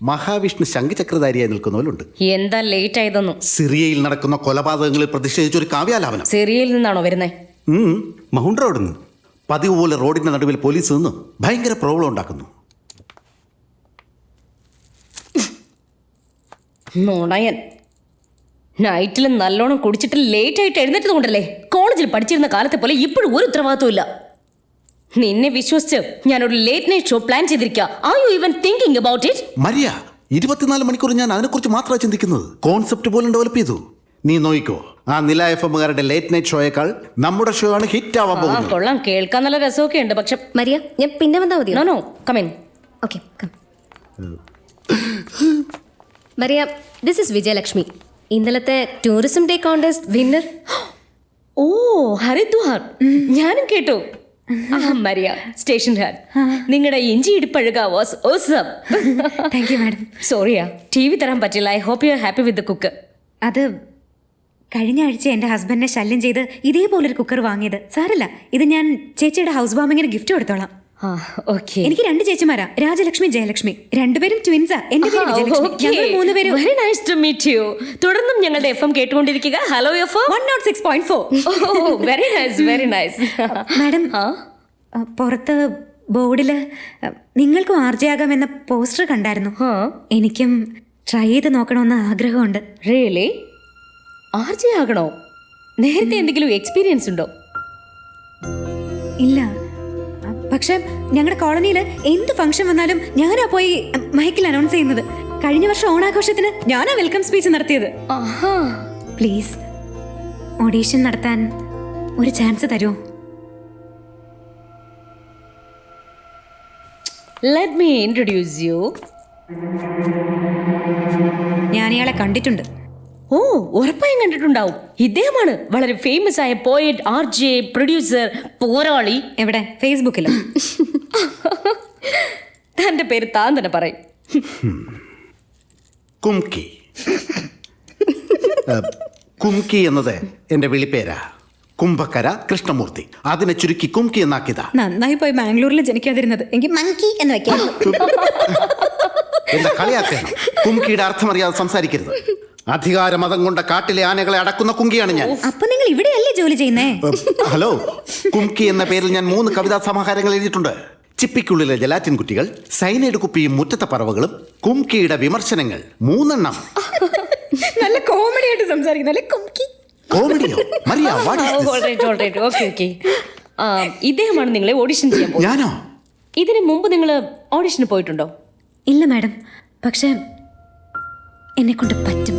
മഹാവിഷ്ണു ശംഖചക്രധാരിയായി നിൽക്കുന്നവരുണ്ട്. എന്താ ലേറ്റ് ആയതെന്നു? സിറിയയിൽ നടക്കുന്ന കൊലപാതകങ്ങളിൽ പ്രതിഷേധിച്ച ഒരു കാവ്യാലാപനം. സിറിയയിൽ നിന്നാണോ വരുന്നേ? മൗണ്ട് റോഡിൽ നിന്ന്. പതിവ് പോലെ റോഡിന്റെ നടുവിൽ പോലീസ് നിന്ന് ഭയങ്കര പ്രോബ്ലം ഉണ്ടാക്കുന്നു. നുണയൻ. നൈറ്റിൽ നല്ലോണം കുടിച്ചിട്ട് ലേറ്റ് ആയിട്ട് എഴുന്നേറ്റത് കൊണ്ടല്ലേ കോളേജിൽ പഠിച്ചിരുന്ന കാലത്തെ പോലെ ഇപ്പോഴും ഒരു ഉത്തരവാദിത്വം ഇല്ല. നിന്നെ വിശ്വസിച്ച് ഞാനൊരു ലേറ്റ് നൈറ്റ് ഷോ പ്ലാൻ ചെയ്തിരിക്കുക. Are you even thinking about it? Maria, 24 മണിക്കൂർ ഞാൻ അതിനെക്കുറിച്ച് മാത്രമാണ് ചിന്തിക്കുന്നത്. കോൺസെപ്റ്റ് പോലും ഡെവലപ്പ് ചെയ്തു. നീ നോയിക്കോ, ആ നില എഫ്എമ്മുകാരുടെ ലേറ്റ് നൈറ്റ് ഷോയേക്കാൾ നമ്മുടെ ഷോ ആണ് ഹിറ്റ് ആവാൻ പോകുന്നത്. കൊള്ളാം, കേൾക്കാൻ നല്ല രസമൊക്കെ ഉണ്ട്. പക്ഷെ മരിയ, ഞാൻ പിന്നെ വന്നാൽ മതിയോ? No come in. Okay, come. Maria, this is Vijayalakshmi, ഇന്നലത്തെ tourism day contest winner. Oh, Haridwar. ഞാനും കേട്ടു. Maria, station had. നിങ്ങളുടെ ഇഞ്ചി ഇടിപ്പഴുക was awesome. Thank you madam. സോറിയാ, TV തരാൻ പറ്റില്ല. I hope you are happy with the cook. അത് കഴിഞ്ഞ ആഴ്ച എൻ്റെ ഹസ്ബൻഡിനെ ശല്യം ചെയ്ത് ഇതേപോലൊരു കുക്കർ വാങ്ങിയത്. സാരല്ല, ഇത് ഞാൻ ചേച്ചിയുടെ ഹൗസ് വാമിങ്ങിന് ഗിഫ്റ്റ് കൊടുത്തോളാം. ഓക്കെ. എനിക്ക് 2 ചേച്ചിമാരാ, രാജലക്ഷ്മി, ജയലക്ഷ്മി. രണ്ടുപേരും ട്വിൻസാ. എന്റെ പേര് വിജയലക്ഷ്മി. ഞങ്ങൾ 3 പേരും. Very nice to meet you. തുടർന്നും ഞങ്ങളുടെ FM കേട്ടുകൊണ്ടിരിക്കുക. Hello FM 106.4. Very nice, very nice. Madam, പുറത്ത് ബോർഡില് നിങ്ങൾക്കും ആർജയാകാമെന്ന പോസ്റ്റർ കണ്ടായിരുന്നു. എനിക്കും ട്രൈ ചെയ്ത് നോക്കണമെന്ന് ആഗ്രഹമുണ്ട്. റിയലി? ആർജെ ആകണോ? നേരത്തെ എന്തെങ്കിലും എക്സ്പീരിയൻസ് ഉണ്ടോ? ഇല്ല, പക്ഷെ ഞങ്ങളുടെ കോളനിയിൽ എന്ത് ഫംഗ്ഷൻ വന്നാലും ഞാനാ പോയി മൈക്കിൽ അനൗൺസ് ചെയ്യുന്നത്. കഴിഞ്ഞ വർഷം ഓണാഘോഷത്തിന് ഞാനാ വെൽക്കം സ്പീച്ച് നടത്തിയത്. പ്ലീസ്, ഓഡീഷൻ നടത്താൻ ഒരു ചാൻസ് തരുമോ? Let me introduce you. ഞാൻ ഇയാളെ കണ്ടിട്ടുണ്ട്. ഓ, ഉറപ്പായും കണ്ടിട്ടുണ്ടാവും. ഇദ്ദേഹമാണ് വളരെ ഫേമസ് ആയ പോയറ്റ്, RJ, പ്രൊഡ്യൂസർ, പോരാളി. എവിടെ? ഫേസ്ബുക്കിലോ? തന്റെ പേര് താൻ തന്നെ പറയും. കുംകി. കുംകി എന്നത് എന്റെ വിളിപ്പേരാ. കുംഭക്കര കൃഷ്ണമൂർത്തി. അതിനെ ചുരുക്കി കുംകി എന്നാക്കിയതാ. നന്നായി പോയി ബാംഗ്ലൂരിൽ ജനിക്കാതിരുന്നത്. എനിക്ക് മങ്കി എന്ന് വെക്കാം. എന്താ കളിയാക്കണം? കുംകിയുടെ അർത്ഥം അറിയാതെ സംസാരിക്കരുത്. അധികാര മതം കൊണ്ട കാട്ടിലെ ആനകളെ അടക്കുന്ന കുങ്കിയാണ് ഞാൻ. അപ്പൊ നിങ്ങൾ ഇവിടെയല്ലേ ജോലി ചെയ്യുന്നേ? ഹലോ, കുംകി എന്ന പേരിൽ ഞാൻ 3 കവിതാ സമാഹാരങ്ങൾ എഴുതിയിട്ടുണ്ട്. ചിപ്പിക്കുള്ളിലെ ജലാറ്റിൻ കുട്ടികൾ, സൈനൈഡ് കുപ്പിയും മുറ്റത്തെ പറവകളും, കുംകിയുടെ വിമർശനങ്ങൾ. 3 എണ്ണം. നല്ല കോമഡി ആയിട്ട് സംസാരിക്കുന്നല്ലേ കുംകി. കോമഡിയോ? Maria, what is this? Alright. Okay. ഇദ്ദേഹമാണ് നിങ്ങളെ ഓഡിഷൻ ചെയ്യാൻ പോകുന്നത്. ഞാനോ? ഇതിനു മുമ്പ് നിങ്ങൾ ഓഡിഷന് പോയിട്ടുണ്ടോ? ഇല്ല മാഡം, പക്ഷെ എന്നെ കൊണ്ട് പറ്റും.